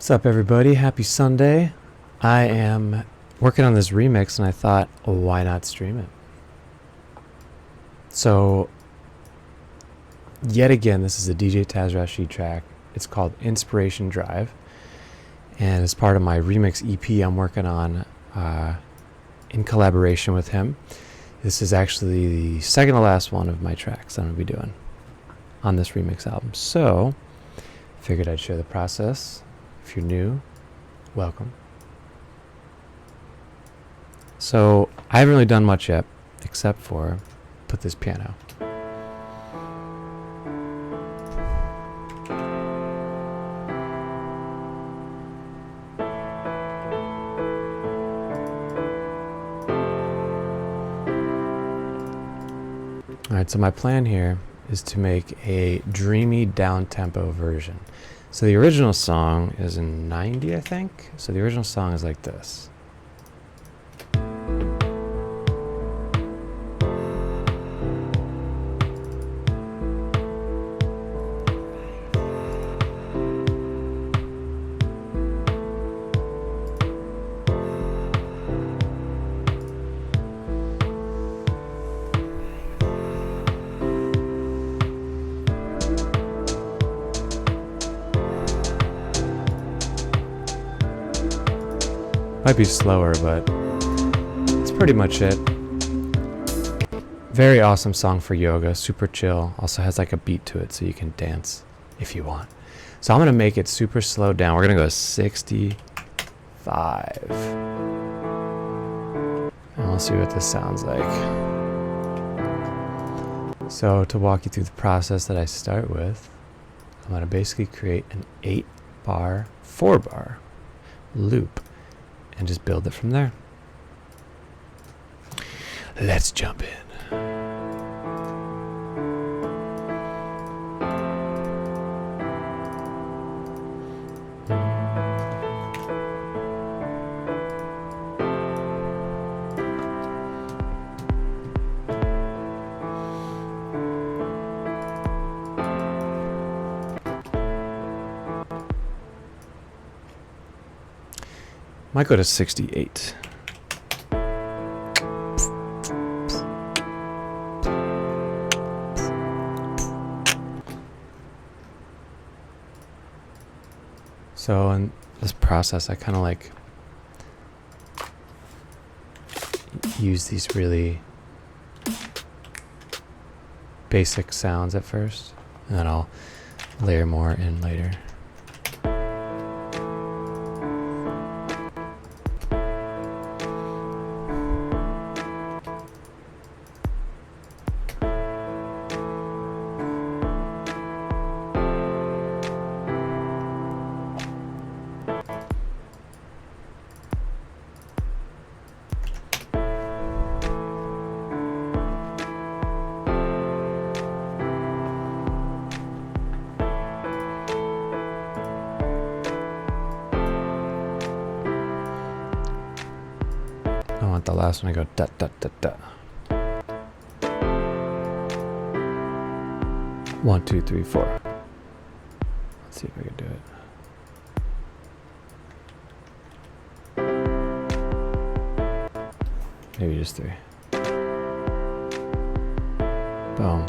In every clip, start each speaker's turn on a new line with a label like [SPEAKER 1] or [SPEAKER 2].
[SPEAKER 1] What's up, everybody? Happy Sunday. I am working on this remix and I thought, why not stream it? So, yet again, this is a DJ Taz Rashid track. It's called Inspiration Drive, and it's part of my remix EP I'm working on in collaboration with him. This is actually the second to last one of my tracks I'm going to be doing on this remix album. So, figured I'd share the process. If you're new, welcome. So I haven't really done much yet, except for put this piano. Alright, so my plan here is to make a dreamy down-tempo version. So the original song is in 90, I think. So the original song is like this. Might be slower, but it's pretty much it. Very awesome song for yoga, super chill. Also has like a beat to it so you can dance if you want. So I'm gonna make it super slowed down. We're gonna go 65. And we'll see what this sounds like. So to walk you through the process that I start with, I'm gonna basically create an 8-bar, 4-bar loop and just build it from there. Let's jump in. Might go to 68. So in this process, I kind of like use these really basic sounds at first, and then I'll layer more in later. I want the last one to go da da da da. 1, 2, 3, 4. Let's see if I can do it. Maybe just 3. Boom.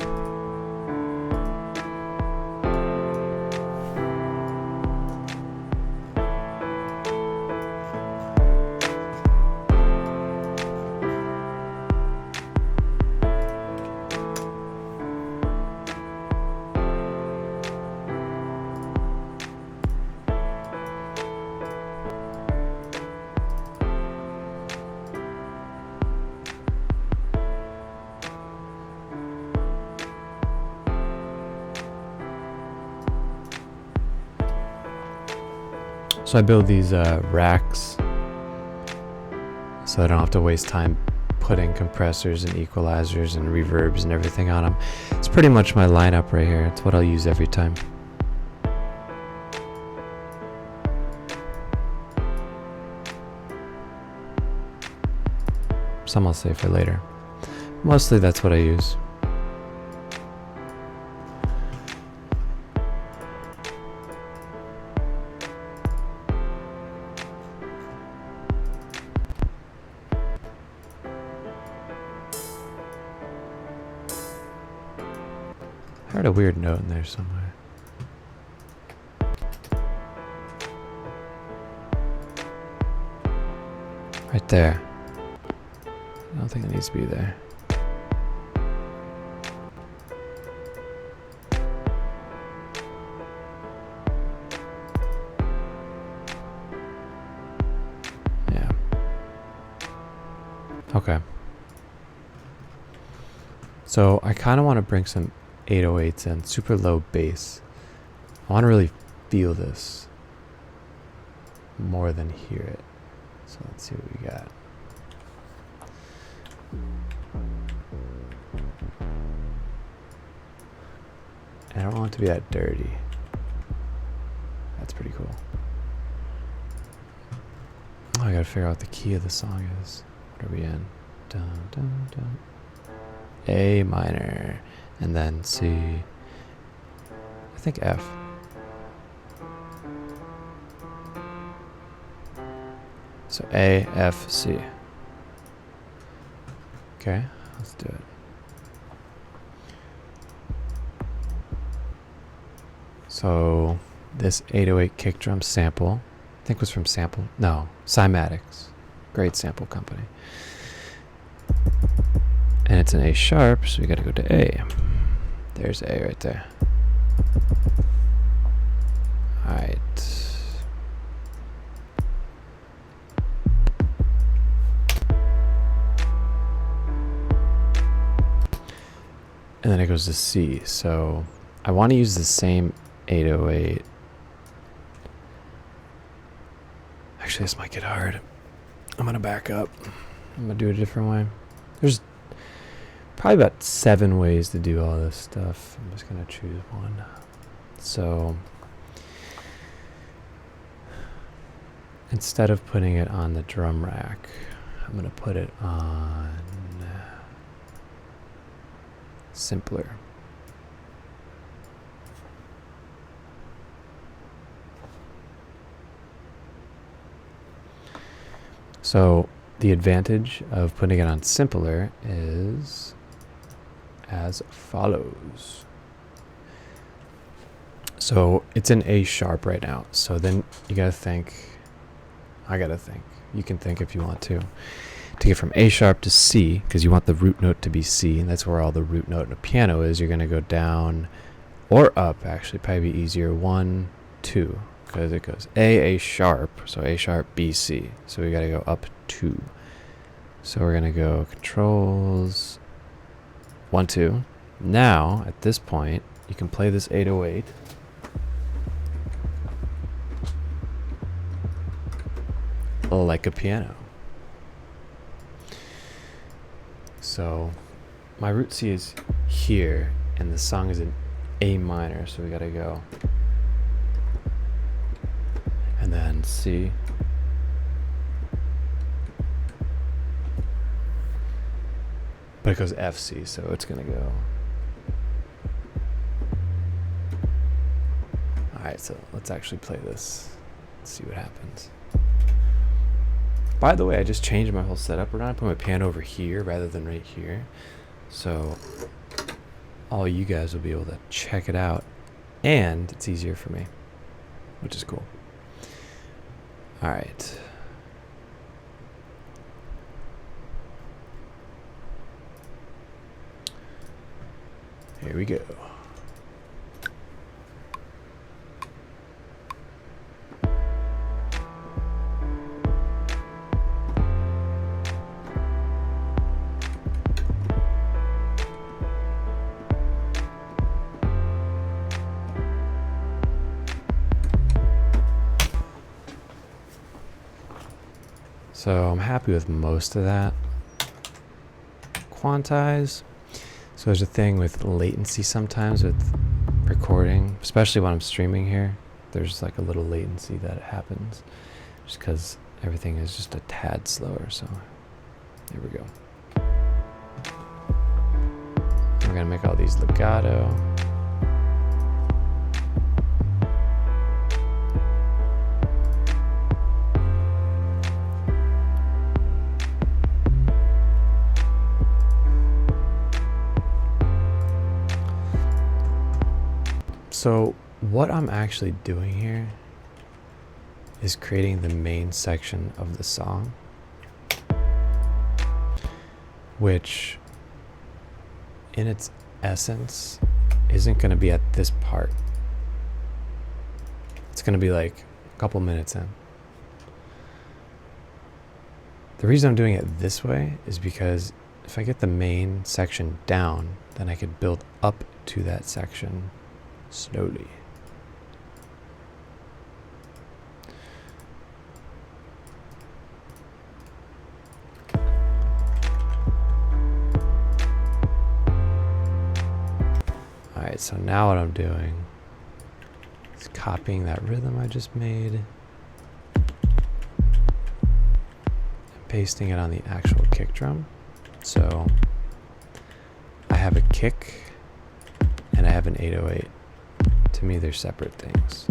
[SPEAKER 1] So I build these racks so I don't have to waste time putting compressors and equalizers and reverbs and everything on them. It's pretty much my lineup right here. It's what I'll use every time. Some I'll save for later. Mostly that's what I use. I heard a weird note in there somewhere. Right there. I don't think it needs to be there. Yeah. Okay. So I kind of want to bring some 808s in, super low bass. I want to really feel this more than hear it. So let's see what we got. And I don't want it to be that dirty. That's pretty cool. Oh, I gotta figure out what the key of the song is. What are we in? Dun, dun, dun. A minor. And then C. I think F. So A, F, C. Okay, let's do it. So this 808 kick drum sample, I think was from Cymatics. Great sample company. And it's an A sharp, so we gotta go to A. There's A right there. Alright. And then it goes to C. So I want to use the same 808. Actually, this might get hard. I'm going to back up. I'm going to do it a different way. There's probably about 7 ways to do all this stuff. I'm just going to choose one. So instead of putting it on the drum rack, I'm going to put it on simpler. So the advantage of putting it on simpler is as follows. So it's an A sharp right now. So then you gotta think, I gotta think, you can think if you want to get from A sharp to C, because you want the root note to be C, and that's where all the root note in a piano is. You're going to go down or up, actually, probably be easier. 1, 2, because it goes A sharp, so A sharp, B, C. So we got to go up 2. So we're going to go controls, 1, 2. Now, at this point, you can play this 808. Like a piano. So my root C is here, and the song is in A minor, so we gotta go. And then C. But it goes F, C, so it's gonna go. Alright, so let's actually play this. Let's see what happens. By the way, I just changed my whole setup. We're gonna put my piano over here rather than right here. So all you guys will be able to check it out. And it's easier for me, which is cool. All right. Here we go. So I'm happy with most of that. Quantize. So there's a thing with latency sometimes with recording, especially when I'm streaming here. There's like a little latency that happens just because everything is just a tad slower. So there we go. We're gonna make all these legato. So what I'm actually doing here is creating the main section of the song, which in its essence isn't going to be at this part. It's going to be like a couple minutes in. The reason I'm doing it this way is because if I get the main section down, then I could build up to that section slowly. Alright, so now what I'm doing is copying that rhythm I just made and pasting it on the actual kick drum. So I have a kick and I have an 808. To me, they're separate things.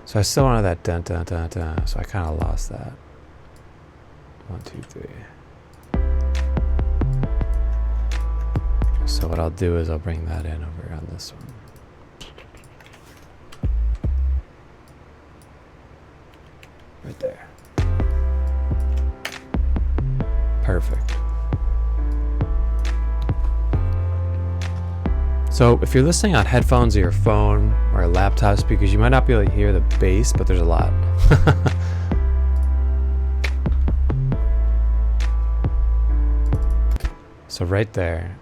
[SPEAKER 1] So I still wanted that dun dun dun dun, so I kind of lost that. 1, 2, 3. So what I'll do is I'll bring that in over on this one. Right there. Perfect. So if you're listening on headphones or your phone or a laptop speakers, you might not be able to hear the bass, but there's a lot. So right there,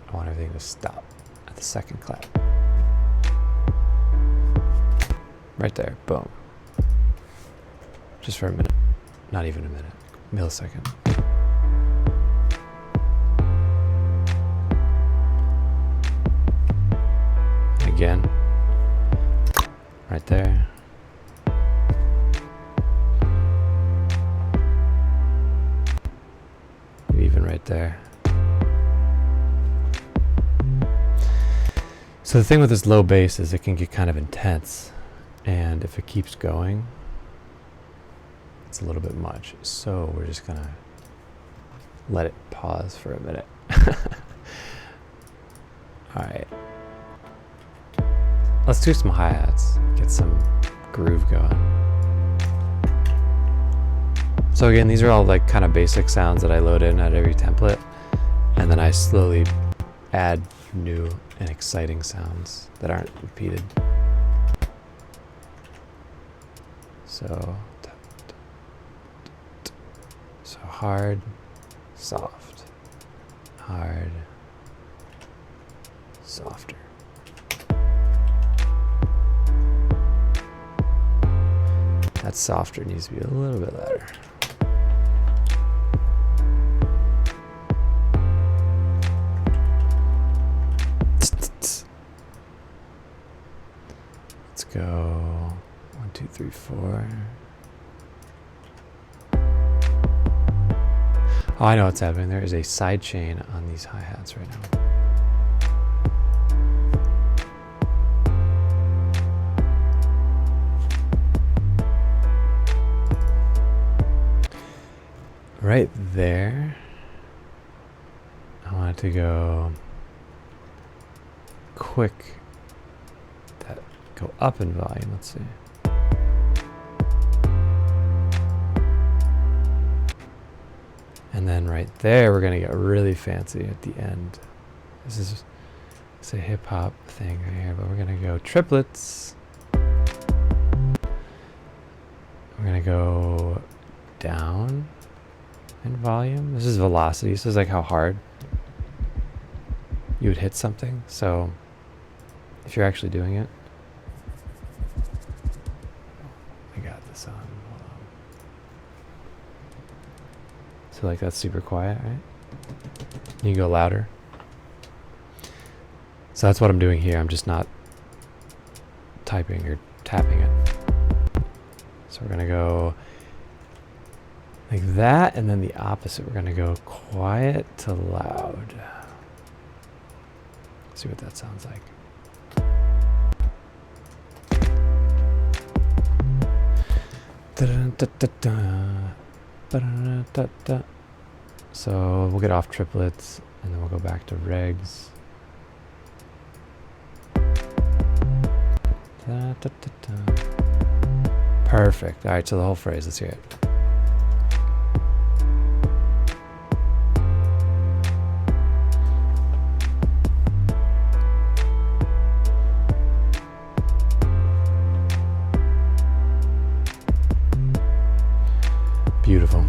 [SPEAKER 1] I want everything to stop at the second clap. Right there, boom. Just for a minute, not even a minute, millisecond. Again, right there. Even right there. So the thing with this low bass is it can get kind of intense, and if it keeps going, it's a little bit much. So we're just gonna let it pause for a minute. All right. Let's do some hi-hats, get some groove going. So again, these are all like kind of basic sounds that I load in at every template, and then I slowly add new and exciting sounds that aren't repeated. So hard, soft, hard, softer. That softer needs to be a little bit louder. Let's go 1, 2, 3, 4. Oh, I know what's happening. There is a side chain on these hi-hats right now. Right there, I want it to go quick, that go up in volume, let's see. And then right there, we're gonna get really fancy at the end. This is it's a hip hop thing right here, but we're gonna go triplets. We're gonna go down in volume. This is velocity. This is like how hard you would hit something. So if you're actually doing it, I got this on. Hold on. So like that's super quiet, right? You can go louder. So that's what I'm doing here. I'm just not typing or tapping it. So we're gonna go like that, and then the opposite. We're gonna go quiet to loud. See what that sounds like. So we'll get off triplets and then we'll go back to regs. Perfect. All right, so the whole phrase, let's hear it. Beautiful.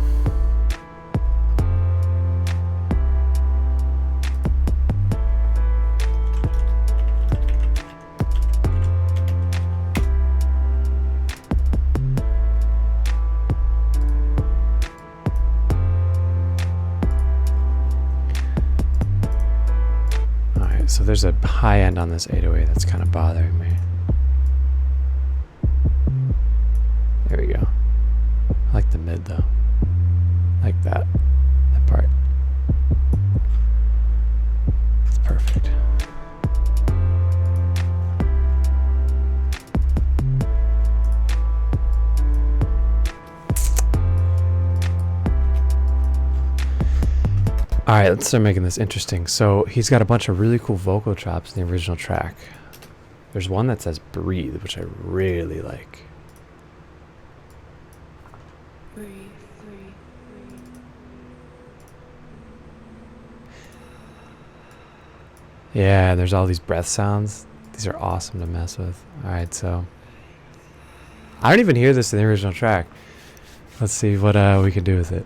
[SPEAKER 1] All right, so there's a high end on this 808 that's kind of bothering me. There we go. I like the mid though. Like that part. It's perfect. All right, let's start making this interesting. So he's got a bunch of really cool vocal chops in the original track. There's one that says breathe, which I really like.
[SPEAKER 2] Breathe, breathe, breathe.
[SPEAKER 1] Yeah, there's all these breath sounds. These are awesome to mess with. All right, so I don't even hear this in the original track. Let's see what we can do with it.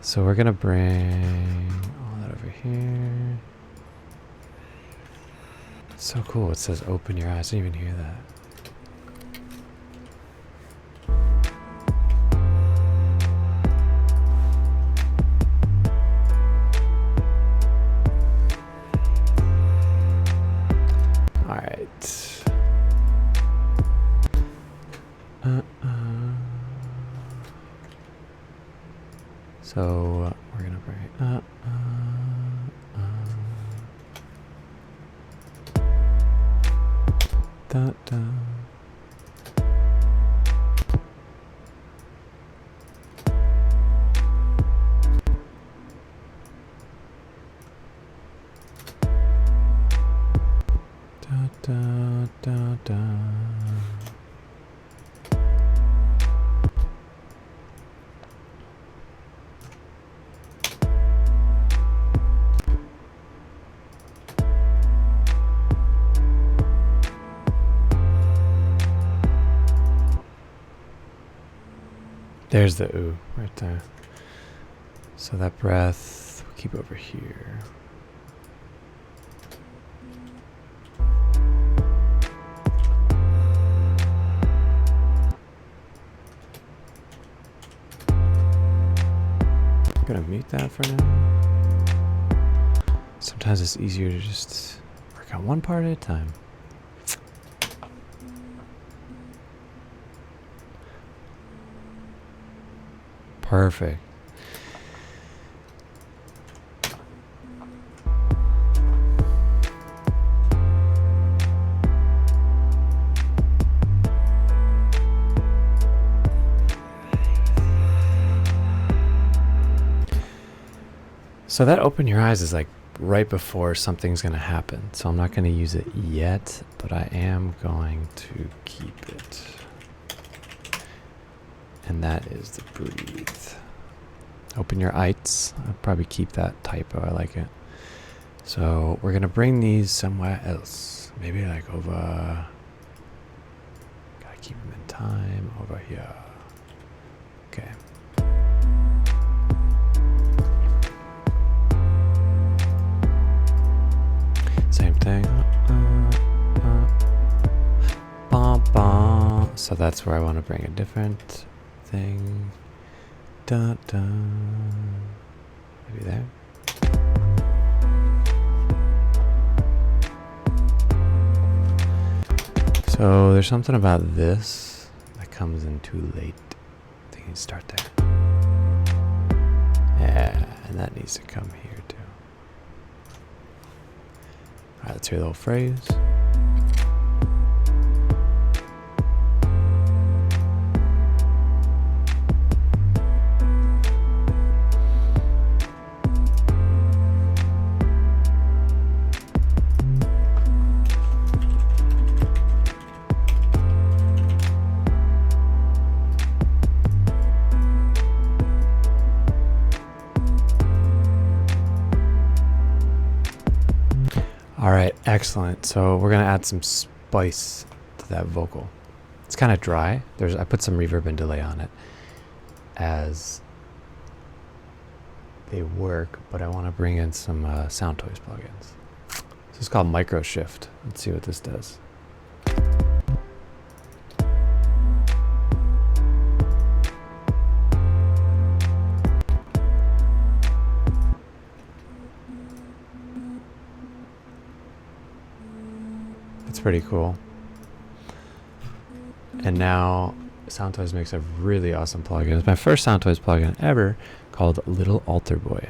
[SPEAKER 1] So we're gonna bring all that over here. It's so cool. It says open your eyes. I didn't even hear that. So we're gonna bring it up. Da, da. Da, da, da, da. There's the ooh right there. So that breath we'll keep over here. I'm gonna mute that for now. Sometimes it's easier to just work on one part at a time. Perfect. So that open your eyes is like right before something's going to happen. So I'm not going to use it yet, but I am going to keep it. And that is the breathe. Open your eyes. I'll probably keep that typo. I like it. So we're going to bring these somewhere else. Maybe like over. Gotta keep them in time. Over here. Okay. Same thing. So that's where I want to bring a different thing. Dun, dun. Maybe there. So there's something about this that comes in too late. I think you start there. Yeah, and that needs to come here too. Alright, let's hear the whole phrase. Alright, excellent. So we're going to add some spice to that vocal. It's kind of dry. I put some reverb and delay on it as they work, but I want to bring in some Soundtoys plugins. This is called Micro Shift. Let's see what this does. It's pretty cool. And now Soundtoys makes a really awesome plugin. It's my first Soundtoys plugin ever called Little Altar Boy.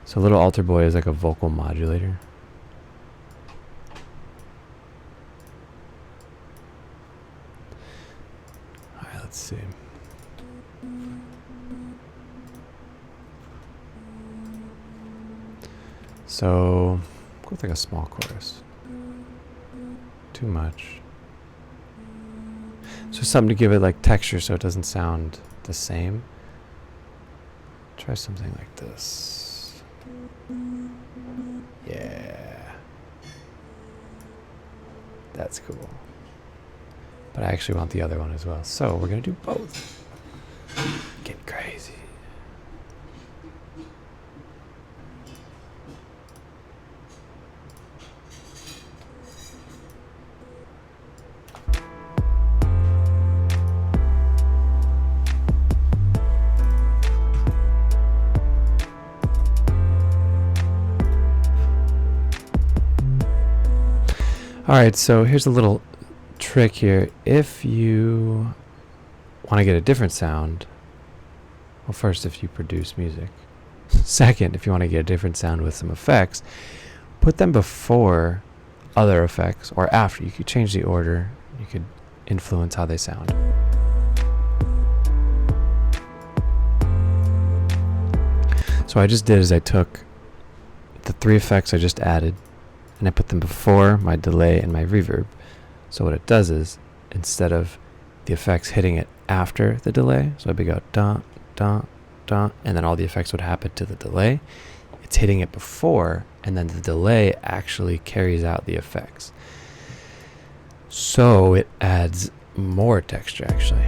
[SPEAKER 1] So Little Altar Boy is like a vocal modulator. Alright, let's see. So go with like a small chorus. Too much. So something to give it like texture so it doesn't sound the same. Try something like this. Yeah. That's cool. But I actually want the other one as well. So we're going to do both. Get crazy. Alright, so here's a little trick here. If you want to get a different sound, well, first, if you produce music. Second, if you want to get a different sound with some effects, put them before other effects or after. You could change the order. You could influence how they sound. So what I just did is I took the 3 effects I just added and I put them before my delay and my reverb. So what it does is, instead of the effects hitting it after the delay, so I'd go dun, dun, dun, and then all the effects would happen to the delay, it's hitting it before, and then the delay actually carries out the effects. So it adds more texture actually.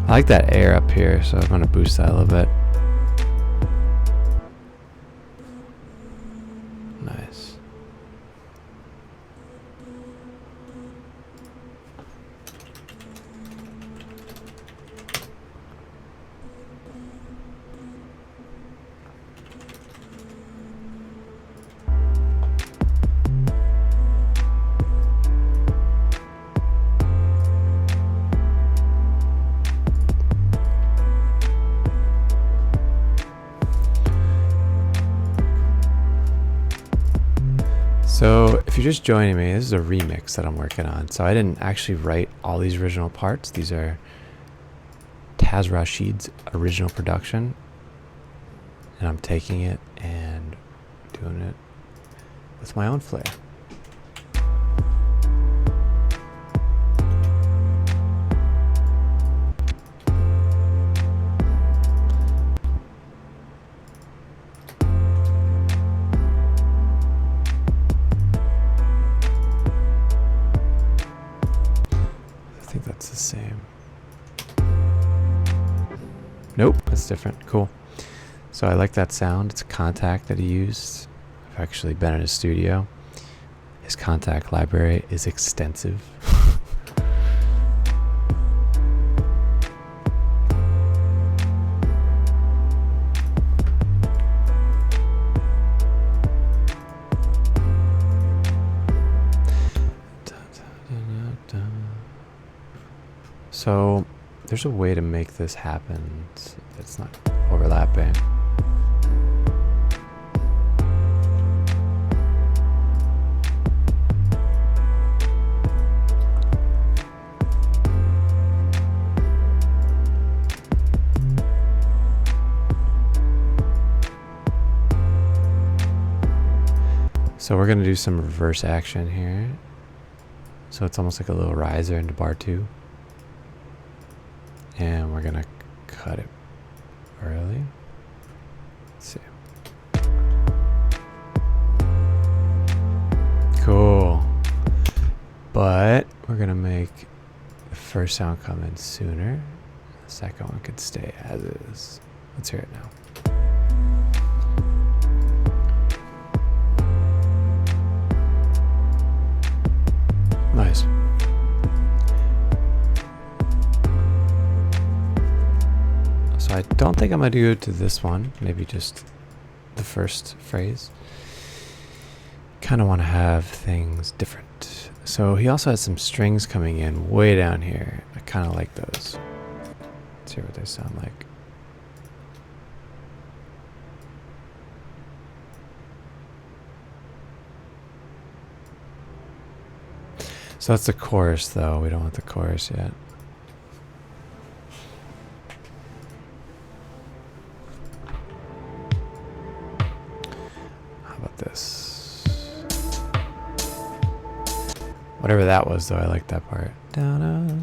[SPEAKER 1] I like that air up here, so I'm going to boost that a little bit. Nice. So if you're just joining me, this is a remix that I'm working on. So I didn't actually write all these original parts. These are Taz Rashid's original production. And I'm taking it and doing it with my own flair. I think that's the same. Nope, that's different. Cool. So I like that sound. It's a contact that he used. I've actually been in his studio. His contact library is extensive. So there's a way to make this happen so it's not overlapping. So we're going to do some reverse action here. So it's almost like a little riser into bar 2. And we're going to cut it early. Let's see. Cool. But we're going to make the first sound come in sooner. The second one could stay as is. Let's hear it now. Nice. So I don't think I'm going to do it to this one. Maybe just the first phrase. Kind of want to have things different. So he also has some strings coming in way down here. I kind of like those. Let's hear what they sound like. So that's the chorus, though. We don't want the chorus yet. How about this? Whatever that was, though, I like that part. Da-da.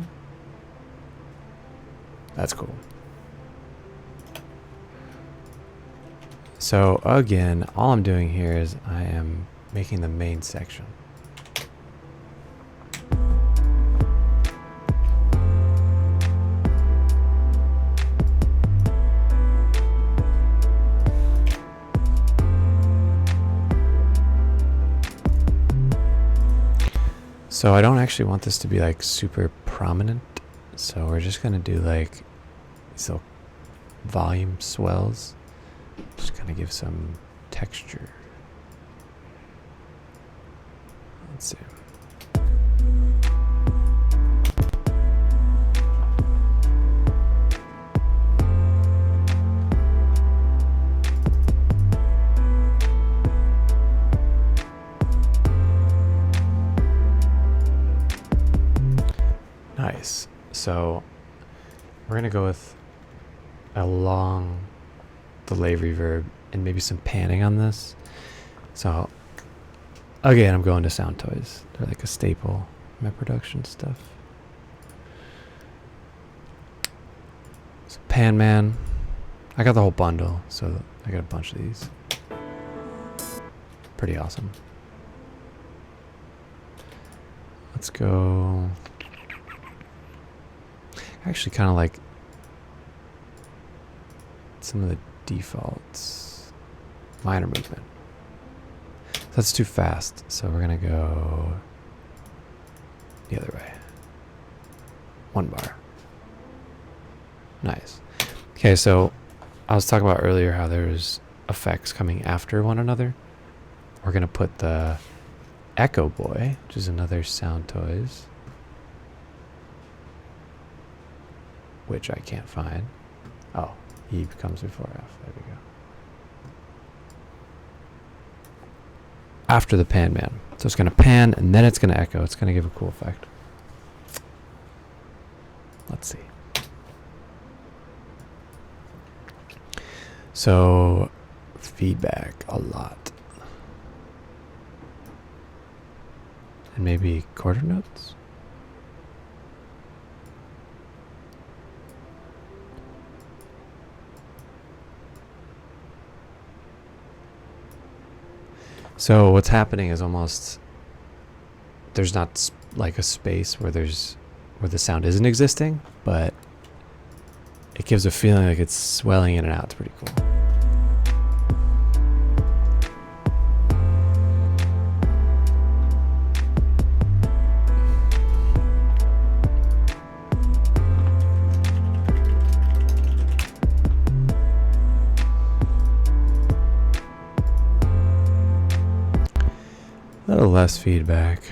[SPEAKER 1] That's cool. So, again, all I'm doing here is I am making the main section. So I don't actually want this to be like super prominent. So we're just gonna do like these little volume swells. Just gonna give some texture. Let's see. Nice. So we're gonna go with a long delay reverb and maybe some panning on this. So again, I'm going to Sound Toys. They're like a staple in my production stuff. So Pan Man. I got the whole bundle, so I got a bunch of these. Pretty awesome. Let's go. I actually kind of like some of the defaults. Minor movement. That's too fast, so we're gonna go the other way. 1 bar. Nice. Okay, so I was talking about earlier how there's effects coming after one another. We're gonna put the Echo Boy, which is another Sound Toys, which I can't find. Oh, E comes before F. There we go. After the Pan Man. So it's going to pan and then it's going to echo. It's going to give a cool effect. Let's see. So, feedback a lot. And maybe quarter notes? So what's happening is almost there's not like a space where the sound isn't existing, but it gives a feeling like it's swelling in and out. It's pretty cool. A little less feedback.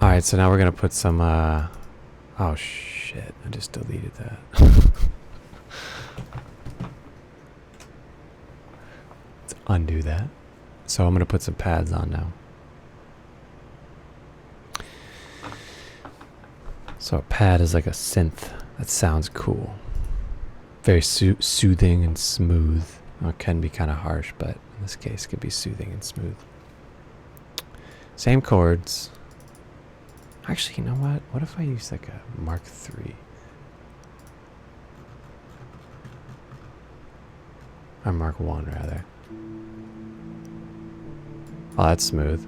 [SPEAKER 1] Alright, so now we're going to put some, oh shit, I just deleted that. Let's undo that. So I'm going to put some pads on now. So a pad is like a synth that sounds cool. Very soothing and smooth. Well, it can be kind of harsh, but in this case it could be soothing and smooth. Same chords. Actually, you know what? What if I use like a Mark III? Or Mark I, rather. Oh, that's smooth.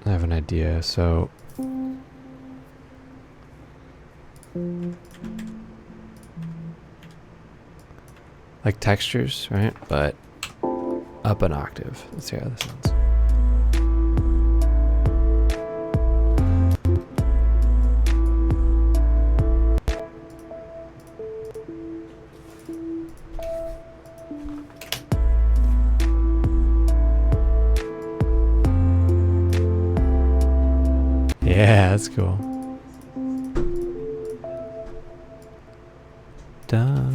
[SPEAKER 1] I have an idea, so like textures, right? But up an octave. Let's see how this sounds. Yeah, that's cool. Duh.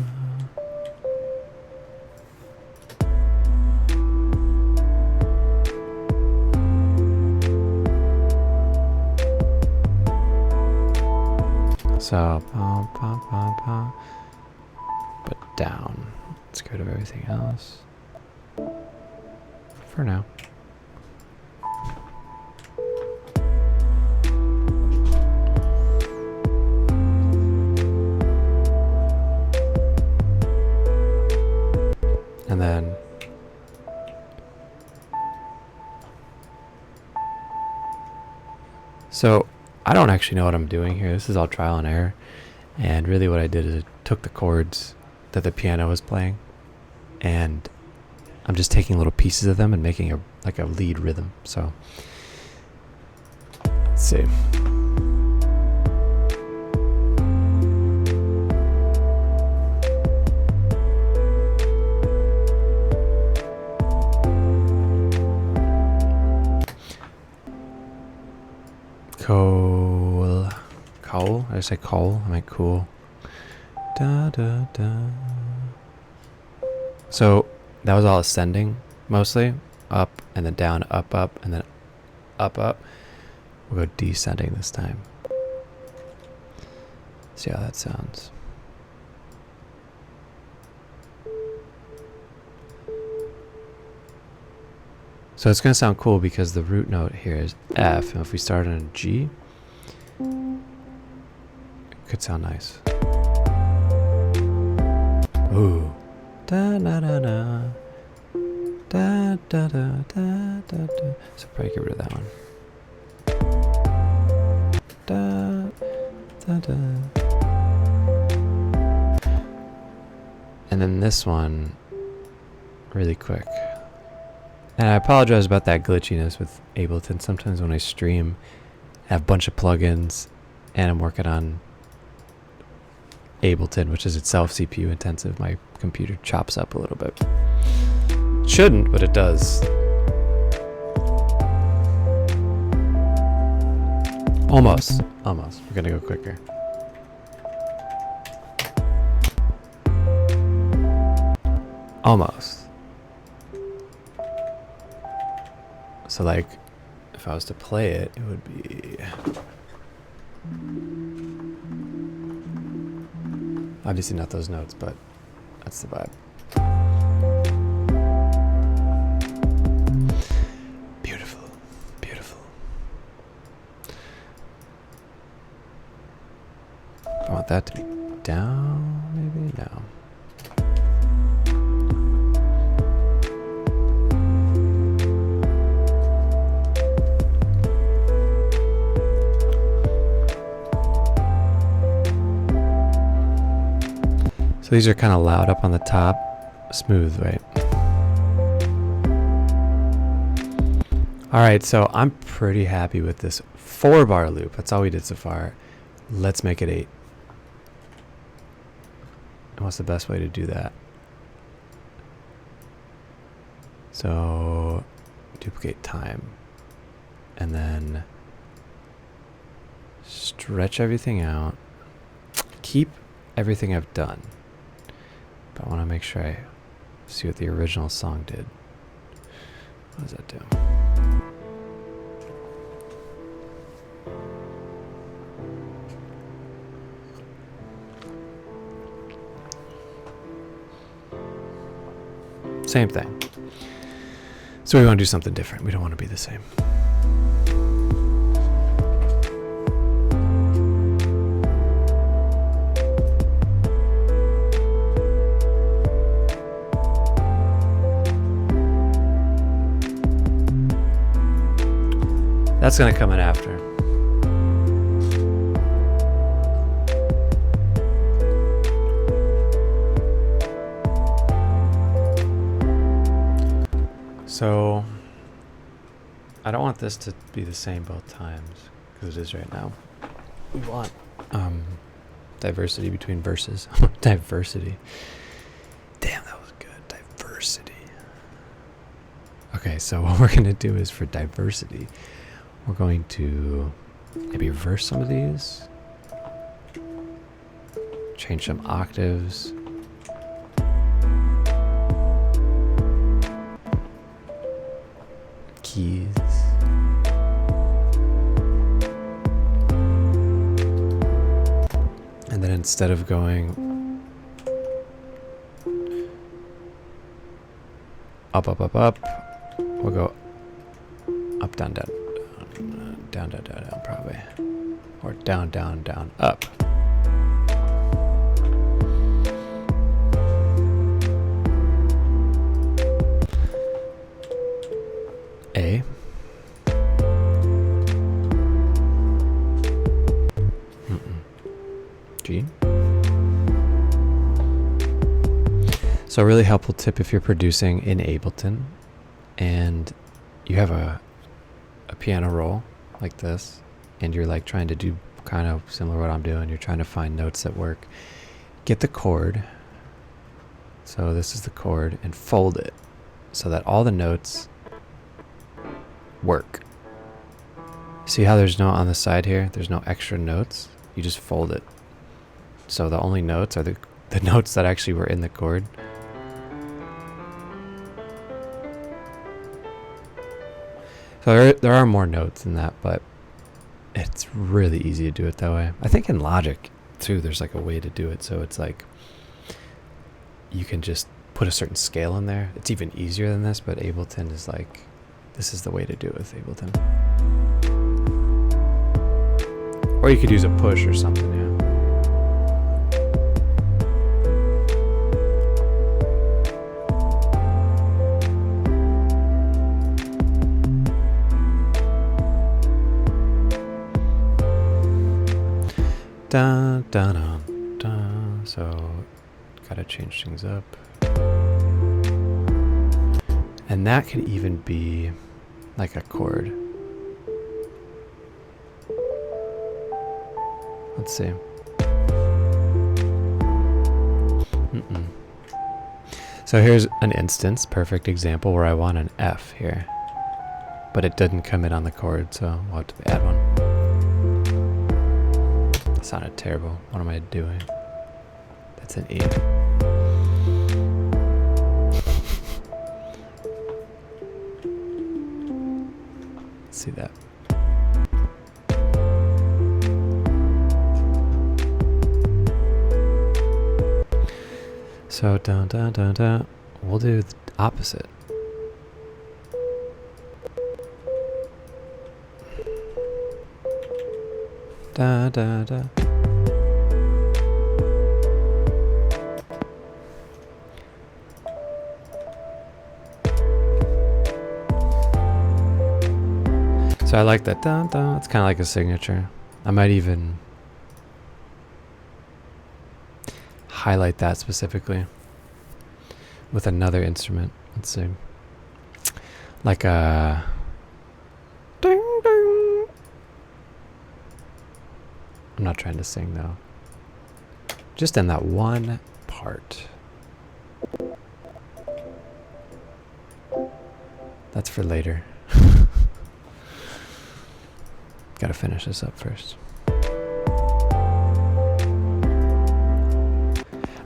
[SPEAKER 1] So, but down. Let's get rid of everything else for now. And then so I don't actually know what I'm doing here. This is all trial and error. And really what I did is I took the chords that the piano was playing and I'm just taking little pieces of them and making a like a lead rhythm. So let's see. Cowl? Did I say cowl? I meant cool. Da da da. So that was all ascending mostly. Up and then down, up, up, and then up, up. We'll go descending this time. See how that sounds. So it's going to sound cool because the root note here is F, and if we start on a G, it could sound nice. Ooh. Da da da da. Da da da da da da. So probably get rid of that one. Da da da. And then this one, really quick. And I apologize about that glitchiness with Ableton. Sometimes when I stream, I have a bunch of plugins, and I'm working on Ableton, which is itself CPU intensive. My computer chops up a little bit. Shouldn't, but it does. Almost. Almost. We're gonna go quicker. Almost. So like, if I was to play it, it would be... obviously not those notes, but that's the vibe. Beautiful, beautiful. I want that to be down, maybe? No. So these are kind of loud up on the top. Smooth, right? All right, so I'm pretty happy with this 4-bar loop. That's all we did so far. Let's make it 8. And what's the best way to do that? So duplicate time and then stretch everything out. Keep everything I've done, but I want to make sure I see what the original song did. What does that do? Same thing. So we want to do something different. We don't want to be the same. That's going to come in after. So I don't want this to be the same both times because it is right now. We want diversity between verses. Diversity. Damn, that was good. Diversity. Okay, so what we're going to do is for diversity, we're going to maybe reverse some of these, change some octaves. Keys. And then instead of going up, up, up, up, we'll go up, down, down, down, down, down, down, probably. Or down, down, down, up. A. G. So a really helpful tip if you're producing in Ableton and you have a piano roll like this and you're like trying to do kind of similar to what I'm doing, you're trying to find notes that work, get the chord. So this is the chord and fold it so that all the notes work. See how there's no on the side here? There's no extra notes. You just fold it. So the only notes are the notes that actually were in the chord. So there are more notes than that, but it's really easy to do it that way. I think in Logic too, there's like a way to do it. So it's like you can just put a certain scale in there. It's even easier than this, but Ableton is like, this is the way to do it with Ableton. Or you could use a push or something, yeah. Da, da, da, da. So, gotta change things up. And that could even be like a chord. Let's see. So here's an instance, perfect example where I want an F here. But it didn't come in on the chord, so we'll have to add one. That sounded terrible. What am I doing? That's an E. Let's see that. So dun dun dun dun. We'll do the opposite. Da da da. So I like that dun dun. It's kind of like a signature. I might even highlight that specifically with another instrument. Let's see. Like a Ding, ding. I'm not trying to sing though. Just in that one part. That's for later. Gotta finish this up first.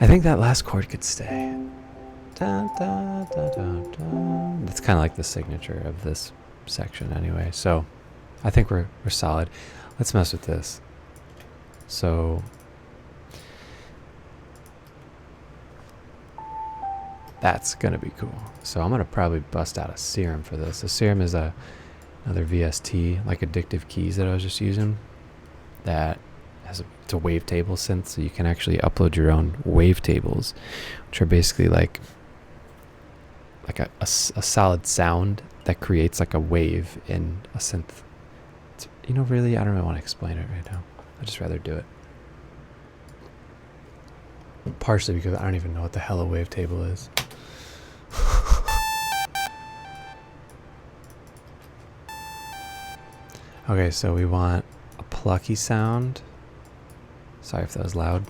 [SPEAKER 1] I think that last chord could stay. Dun, dun, dun, dun, dun. That's kind of like the signature of this section anyway. So I think we're solid. Let's mess with this. So that's going to be cool. So I'm going to probably bust out a serum for this. A serum is another VST, like Addictive Keys that I was just using. That has it's a wavetable synth, so you can actually upload your own wavetables, which are basically like a solid sound that creates like a wave in a synth. It's, really, I don't really want to explain it right now. I'd just rather do it. Partially because I don't even know what the hell a wavetable is. Okay, so we want a plucky sound. Sorry if that was loud.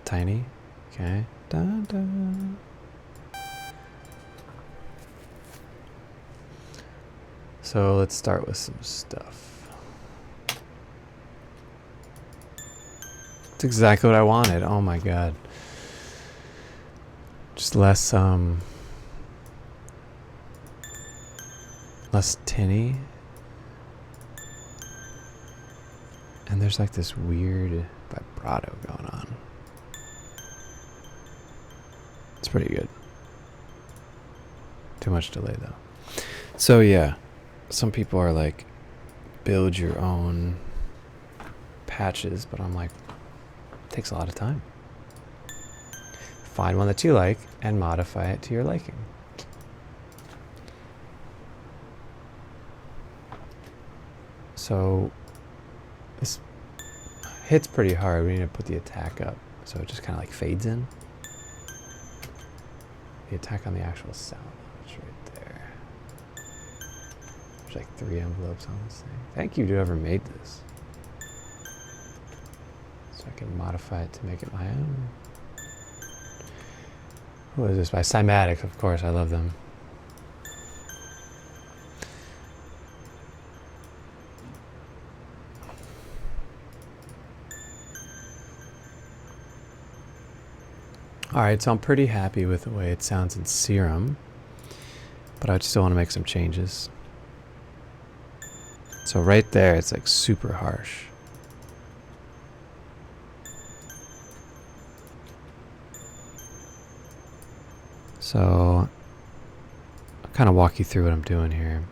[SPEAKER 1] Tiny. Okay. Dun, dun. So let's start with some stuff. That's exactly what I wanted. Oh my god. Just less tinny. And there's like this weird vibrato going on. It's pretty good. Too much delay though. So yeah, some people are like, build your own patches, but I'm like, it takes a lot of time. Find one that you like and modify it to your liking. So this hits pretty hard. We need to put the attack up so it just kind of like fades in. The attack on the actual sound. It's right there. There's like 3 envelopes on this thing. Thank you to whoever made this. So I can modify it to make it my own. Who is this? By Cymatics, of course. I love them. Alright, so I'm pretty happy with the way it sounds in Serum, but I still want to make some changes. So right there, it's like super harsh. So I'll kind of walk you through what I'm doing here.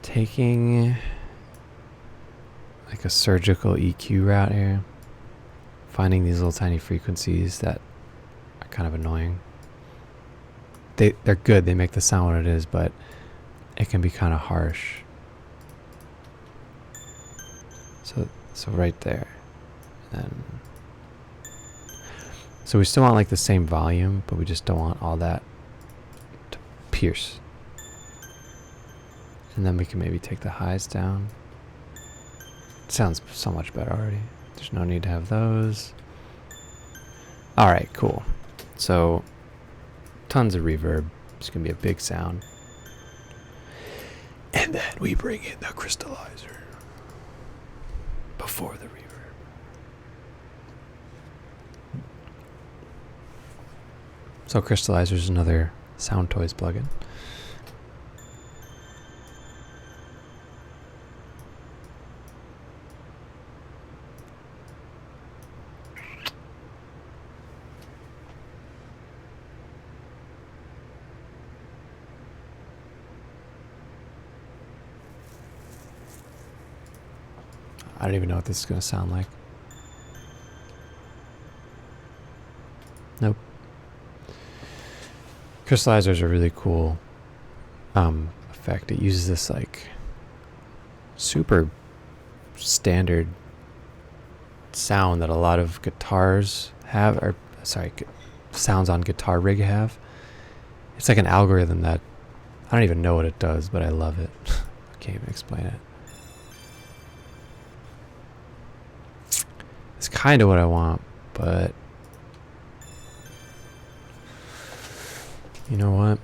[SPEAKER 1] Taking like a surgical EQ route here. Finding these little tiny frequencies that are kind of annoying. They're good, they make the sound what it is, but it can be kind of harsh. So right there. And so we still want like the same volume, but we just don't want all that to pierce. And then we can maybe take the highs down. It sounds so much better already. There's no need to have those. Alright, cool. So, tons of reverb. It's going to be a big sound. And then we bring in the crystallizer before the reverb. So, crystallizer is another Sound Toys plugin. I don't even know what this is going to sound like. Nope. Crystallizer is a really cool effect. It uses this like super standard sound that a lot of guitars have, or sorry, sounds on Guitar Rig have. It's like an algorithm that I don't even know what it does, but I love it. I can't even explain it. It's kind of what I want, but you know what?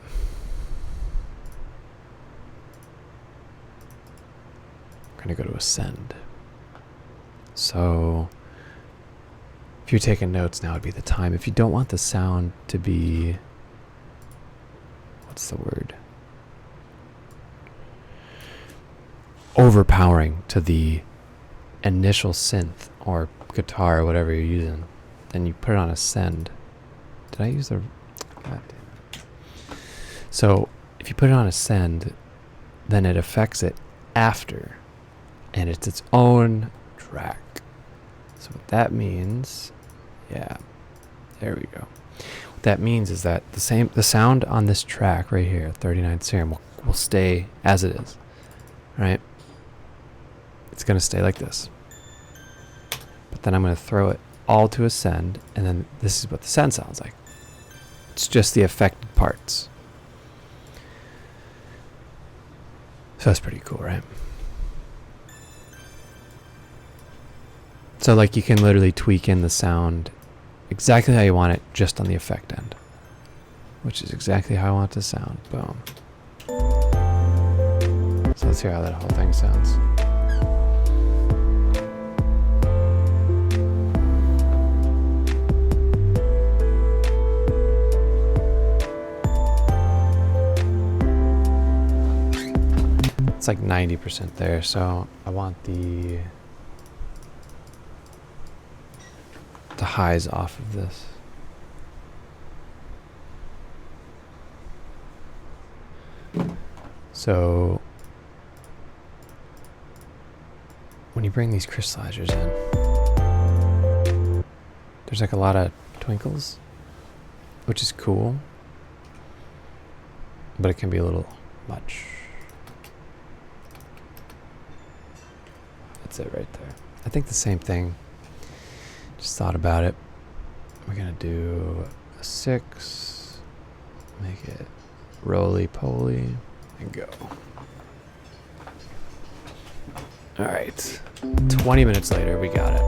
[SPEAKER 1] I'm going to go to Ascend. So if you're taking notes, now would be the time. If you don't want the sound to be, what's the word? Overpowering to the initial synth or guitar or whatever you're using, then you put it on Ascend. Did I use the... God damn it. So if you put it on Ascend, then it affects it after, and it's its own track. So what that means, yeah, there we go. What that means is that the sound on this track right here, 39 Serum, will stay as it is, right? It's going to stay like this. But then I'm going to throw it all to Ascend, and then this is what the Ascend sounds like. It's just the affected parts. So that's pretty cool, right? So like you can literally tweak in the sound exactly how you want it, just on the effect end, which is exactly how I want it to sound. Boom. So let's hear how that whole thing sounds. It's like 90% there, so I want the highs off of this. So when you bring these crystallizers in, there's like a lot of twinkles, which is cool, but it can be a little much. That's it right there. I think the same thing. Just thought about it. We're gonna do a 6, make it roly-poly, and go. All right, 20 minutes later, we got it.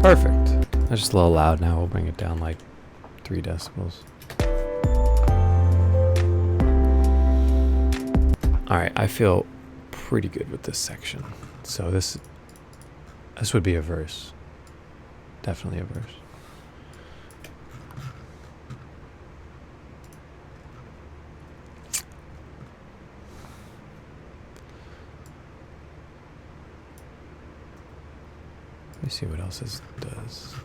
[SPEAKER 1] Perfect. That's just a little loud now. We'll bring it down like 3 decibels. Alright, I feel pretty good with this section. So this would be a verse. Definitely a verse. Let me see what else this does.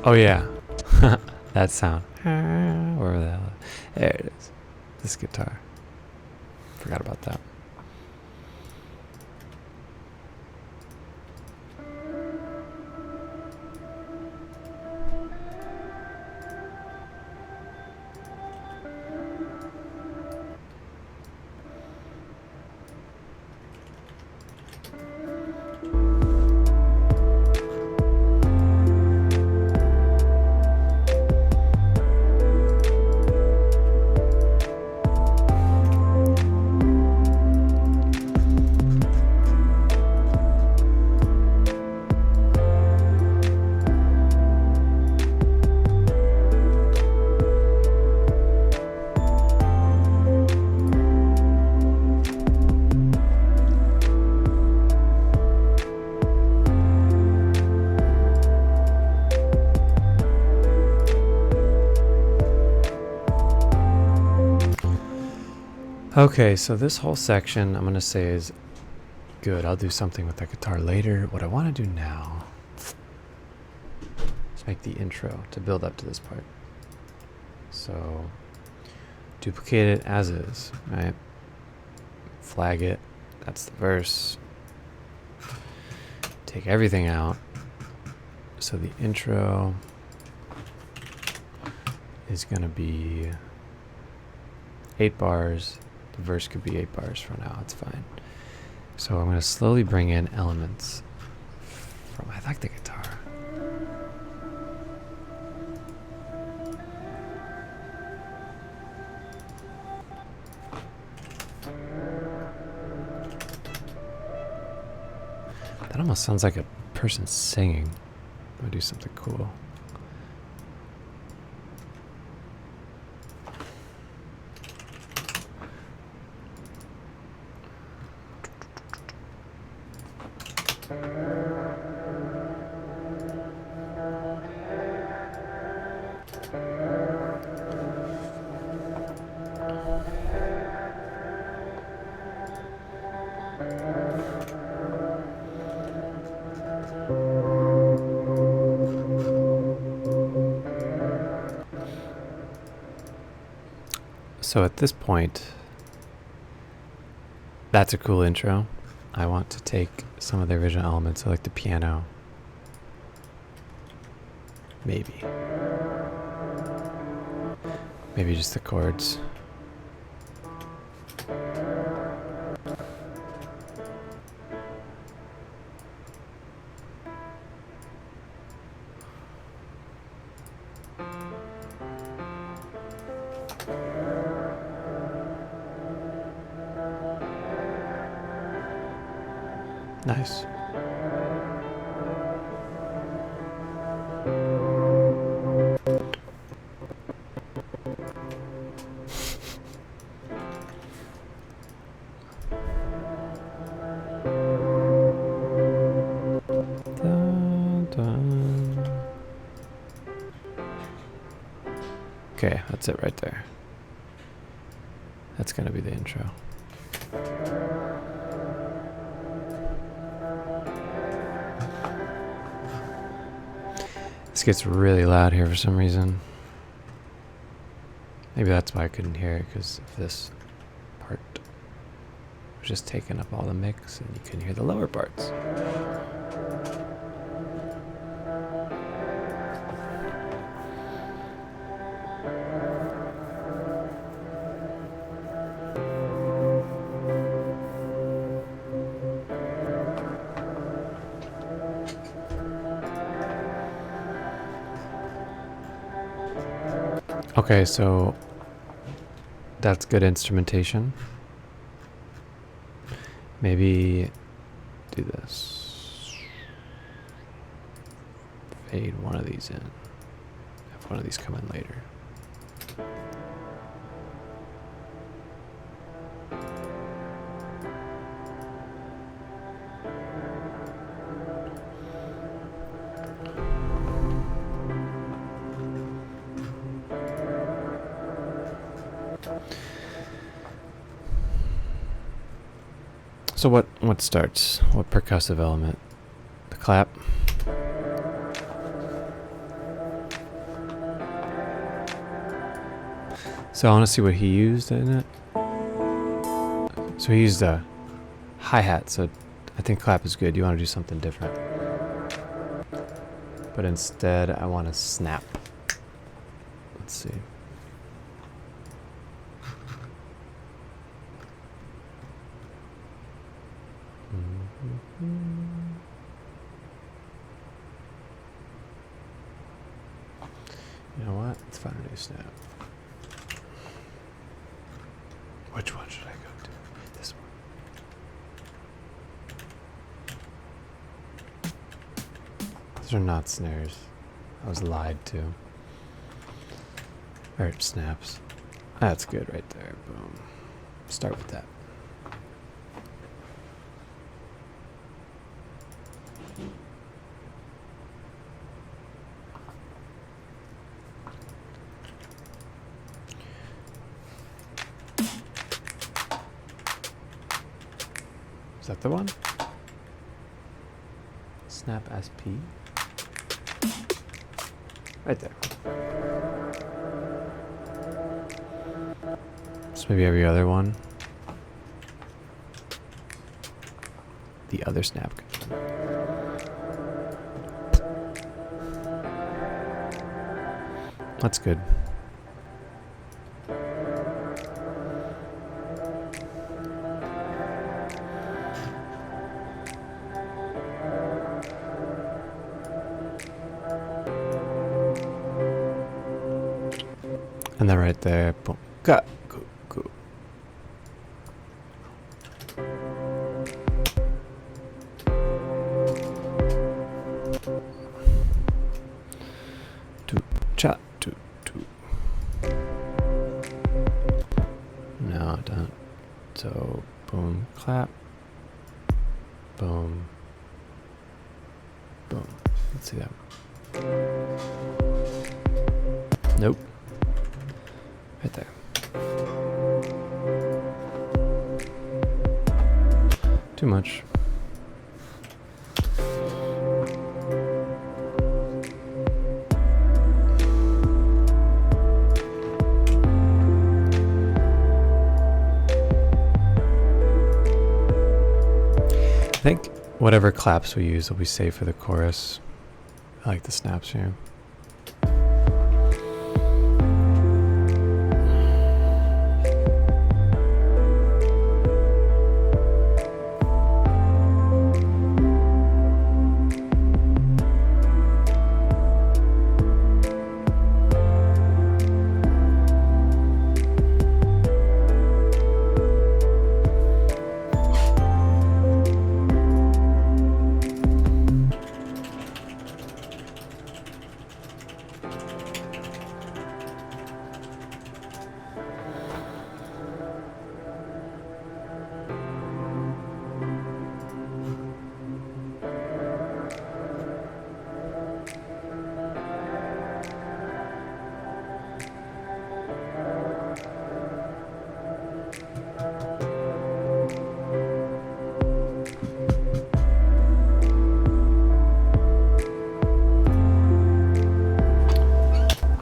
[SPEAKER 1] Oh yeah, that sound. Wherever the hell. There it is. This guitar. Forgot about that. Okay, so this whole section I'm gonna say is good. I'll do something with that guitar later. What I want to do now is make the intro to build up to this part. So duplicate it as is, right? Flag it. That's the verse. Take everything out. So the intro is going to be 8 bars. The verse could be 8 bars for now. It's fine. So I'm going to slowly bring in elements from, I like the guitar. That almost sounds like a person singing. I'm going to do something cool. So at this point, that's a cool intro. I want to take some of the original elements, so like the piano, maybe just the chords. Nice. Okay, that's it right there. That's gonna be the intro. This gets really loud here for some reason. Maybe that's why I couldn't hear it, because of this part was just taking up all the mix and you couldn't hear the lower parts. Okay, so that's good instrumentation. Maybe do this. Fade one of these in. Have one of these come in later. So what starts? What percussive element? The clap? So I want to see what he used in it. So he used a hi-hat, so I think clap is good. You want to do something different. But instead, I want to snap. Let's see. You know what? Let's find a new snap. Which one should I go to? This one. These are not snares. I was lied to. Or snaps. That's good right there. Boom. Start with that. that the one? Snap SP. Right there. So maybe every other one. The other snap. That's good. And then right there, boom, got, go, go. Do, cha, do, do. No, don't. So, boom, clap, boom, boom. Let's see that. Nope. Right there. Too much. I think whatever claps we use will be safe for the chorus. I like the snaps here.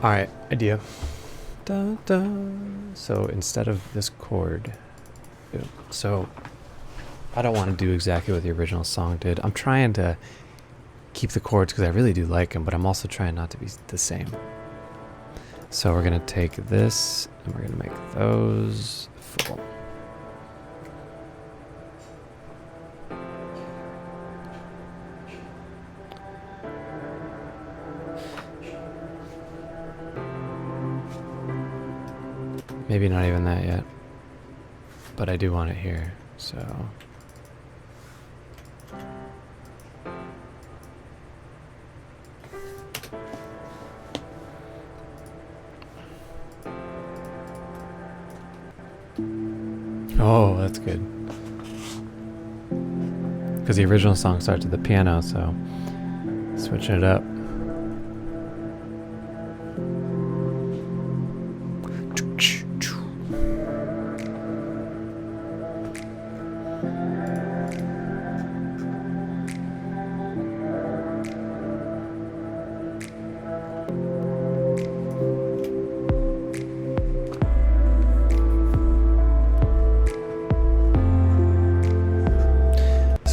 [SPEAKER 1] Alright, idea. Dun, dun. So instead of this chord, so I don't want to do exactly what the original song did. I'm trying to keep the chords because I really do like them, but I'm also trying not to be the same. So we're going to take this and we're going to make those full. Maybe not even that yet, but I do want it here, so. Oh, that's good. Because the original song starts with the piano, so switching it up.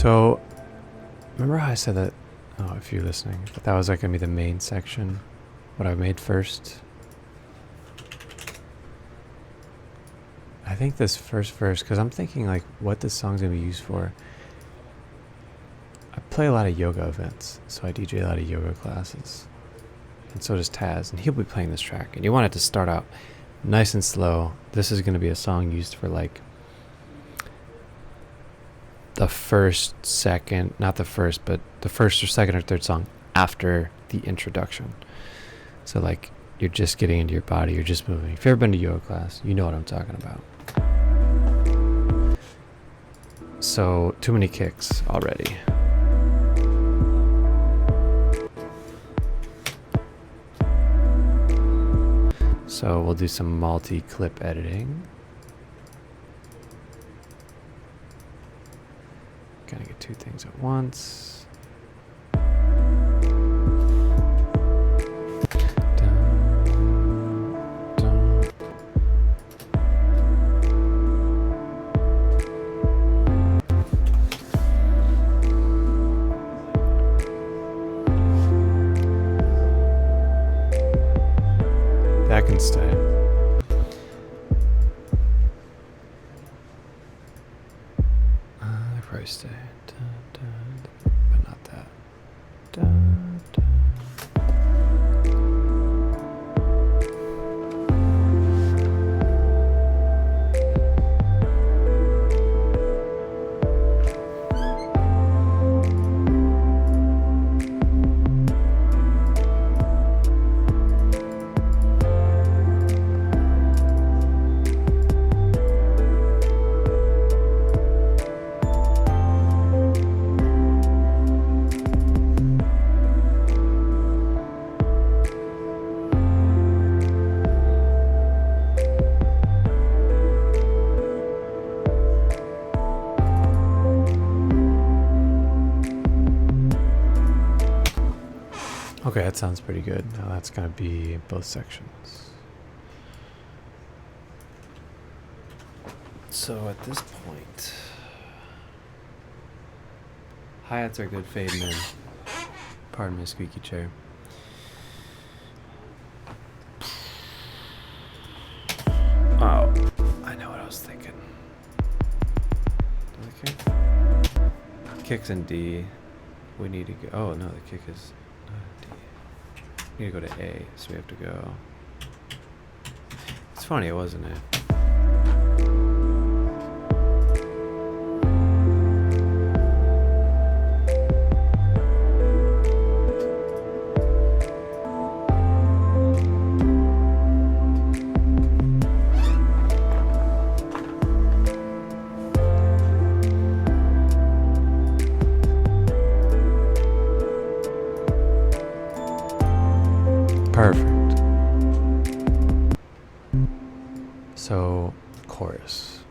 [SPEAKER 1] So, remember how I said that, oh, if you're listening, that was like going to be the main section, what I made first? I think this first verse, because I'm thinking like what this song's going to be used for. I play a lot of yoga events, so I DJ a lot of yoga classes. And so does Taz, and he'll be playing this track. And you want it to start out nice and slow. This is going to be a song used for like the first, second, not the first, but the first or second or third song after the introduction. So like you're just getting into your body, you're just moving. If you've ever been to yoga class, you know what I'm talking about. So too many kicks already. So we'll do some multi-clip editing. Gotta get two things at once. Dun, dun. That can stay. That probably stay. Dun, dun, but not that. Dun, dun. Okay, that sounds pretty good. Now that's going to be both sections. So at this point, hi-hats are good fading in. Pardon my squeaky chair. Oh, I know what I was thinking. Okay. Kick's in D. We need to go. Oh no, the kick is D. We need to go to A, so we have to go. It's funny, wasn't it? Perfect. So, chorus.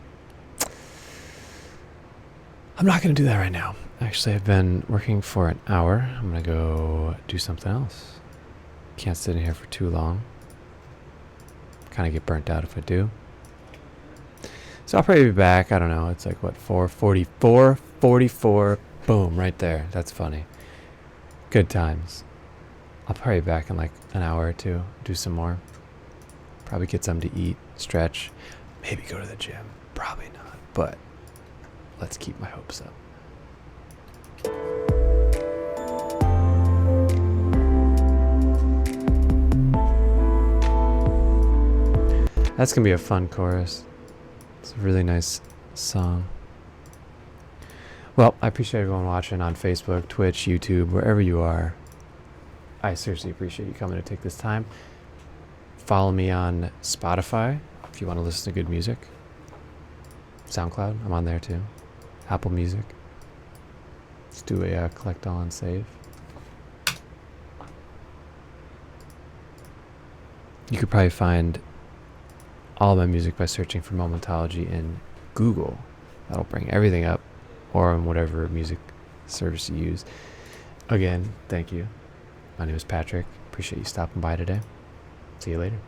[SPEAKER 1] I'm not going to do that right now. Actually, I've been working for an hour. I'm going to go do something else. Can't sit in here for too long. Kind of get burnt out if I do. So I'll probably be back. I don't know. It's like, what, 4:44? 44. Boom, right there. That's funny. Good times. I'll probably be back in like an hour or two, do some more. Probably get something to eat, stretch, maybe go to the gym. Probably not, but let's keep my hopes up. That's going to be a fun chorus. It's a really nice song. Well, I appreciate everyone watching on Facebook, Twitch, YouTube, wherever you are. I seriously appreciate you coming to take this time. Follow me on Spotify if you want to listen to good music. SoundCloud, I'm on there too. Apple Music. Let's do a collect all and save. You could probably find all my music by searching for Momentology in Google. That'll bring everything up, or on whatever music service you use. Again, thank you. My name is Patrick. Appreciate you stopping by today. See you later.